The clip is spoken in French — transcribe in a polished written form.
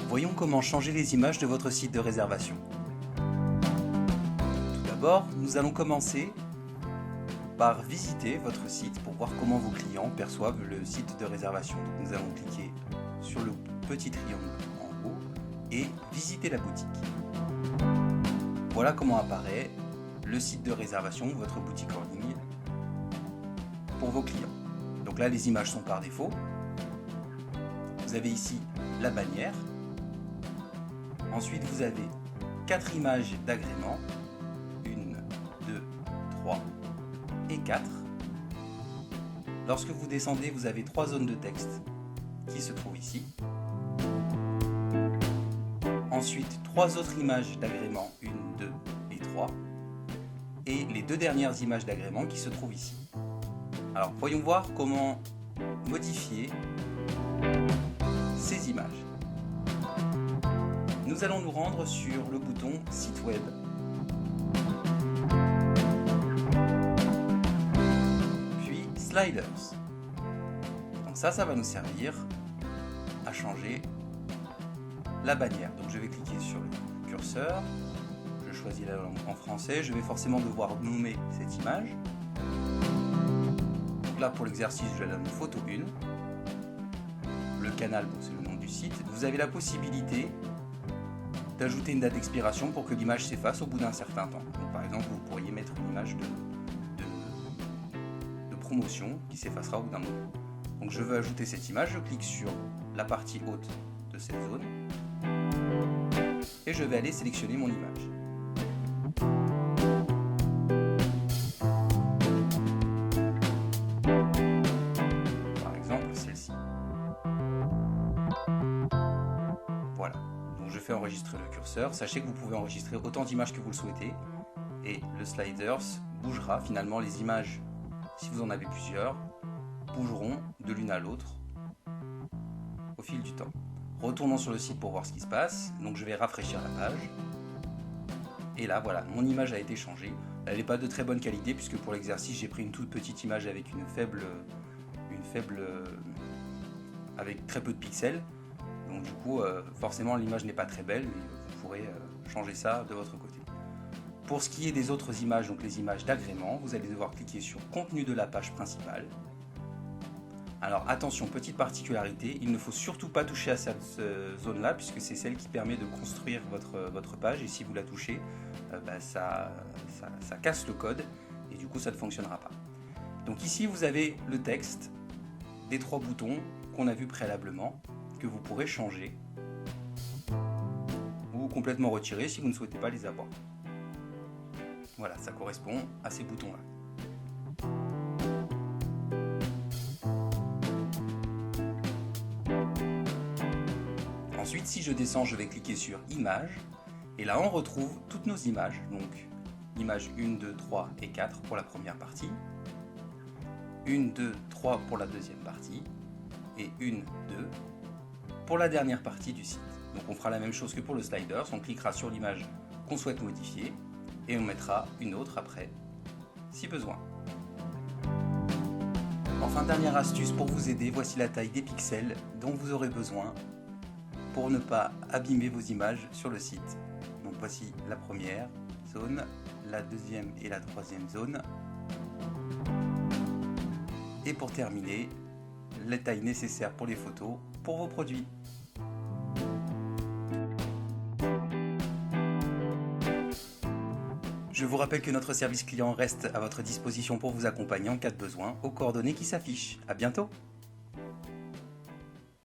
Voyons comment changer les images de votre site de réservation. Tout d'abord, nous allons commencer par visiter votre site pour voir comment vos clients perçoivent le site de réservation. Donc, nous allons cliquer sur le petit triangle en haut et visiter la boutique. Voilà comment apparaît le site de réservation, votre boutique en ligne, pour vos clients. Donc là, les images sont par défaut. Vous avez ici la bannière. Ensuite, vous avez 4 images d'agrément. 1, 2, 3 et 4. Lorsque vous descendez, vous avez 3 zones de texte qui se trouvent ici. Ensuite, 3 autres images d'agrément, 1, 2 et 3. Et les 2 dernières images d'agrément qui se trouvent ici. Alors, voyons voir comment modifier ces images. Nous allons nous rendre sur le bouton Site web. Puis Sliders. Donc ça va nous servir à changer la bannière. Donc je vais cliquer sur le curseur. Je choisis la langue en français. Je vais forcément devoir nommer cette image. Donc là, pour l'exercice, je donne photo 1. Le canal, c'est le nom du site. Vous avez la possibilité d'ajouter une date d'expiration pour que l'image s'efface au bout d'un certain temps. Donc, par exemple, vous pourriez mettre une image de promotion qui s'effacera au bout d'un moment. Donc je veux ajouter cette image, je clique sur la partie haute de cette zone et je vais aller sélectionner mon image. Par exemple, celle-ci. Voilà. Donc je fais enregistrer le curseur. Sachez que vous pouvez enregistrer autant d'images que vous le souhaitez. Et le sliders bougera. Finalement, les images, si vous en avez plusieurs, bougeront de l'une à l'autre au fil du temps. Retournons sur le site pour voir ce qui se passe. Donc je vais rafraîchir la page. Et là, voilà, mon image a été changée. Elle n'est pas de très bonne qualité puisque pour l'exercice, j'ai pris une toute petite image avec avec très peu de pixels. Donc du coup, forcément, l'image n'est pas très belle, mais vous pourrez changer ça de votre côté. Pour ce qui est des autres images, donc les images d'agrément, vous allez devoir cliquer sur Contenu de la page principale. Alors attention, petite particularité, il ne faut surtout pas toucher à cette zone-là, puisque c'est celle qui permet de construire votre page, et si vous la touchez, ça casse le code, et du coup ça ne fonctionnera pas. Donc ici, vous avez le texte des 3 boutons qu'on a vu préalablement, que vous pourrez changer ou complètement retirer si vous ne souhaitez pas les avoir. Voilà, ça correspond à ces boutons-là. Ensuite, si je descends, je vais cliquer sur Images, et là on retrouve toutes nos images, donc images 1, 2, 3 et 4 pour la première partie, 1, 2, 3 pour la deuxième partie, et 1, 2 pour la dernière partie du site. Donc on fera la même chose que pour le sliders, on cliquera sur l'image qu'on souhaite modifier et on mettra une autre après, si besoin. Enfin, dernière astuce pour vous aider, voici la taille des pixels dont vous aurez besoin pour ne pas abîmer vos images sur le site. Donc voici la première zone, la deuxième et la troisième zone. Et pour terminer, les tailles nécessaires pour les photos pour vos produits. Je vous rappelle que notre service client reste à votre disposition pour vous accompagner en cas de besoin aux coordonnées qui s'affichent. À bientôt!